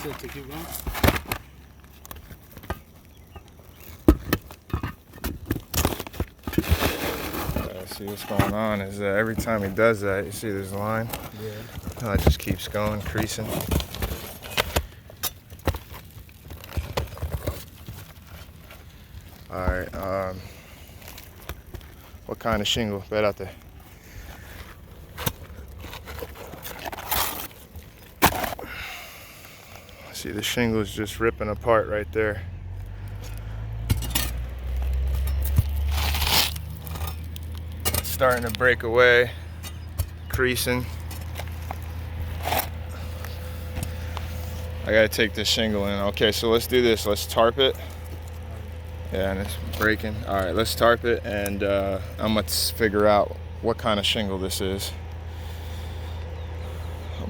it to keep going. See what's going on is that every time he does that, you see this line? Yeah. Oh, it just keeps going, creasing. Alright, what kind of shingle? Bet out there. See, the shingle is just ripping apart right there. It's starting to break away, creasing. I gotta take this shingle in. Okay, so let's do this. Let's tarp it. Yeah, and it's breaking. All right, let's tarp it, and I'm gonna figure out what kind of shingle this is.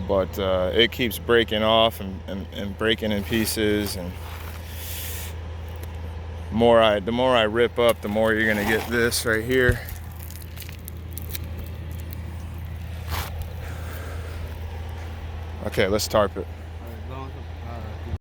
But it keeps breaking off and breaking in pieces, and the more I rip up, the more you're gonna get this right here. Okay, let's tarp it. All right, go on.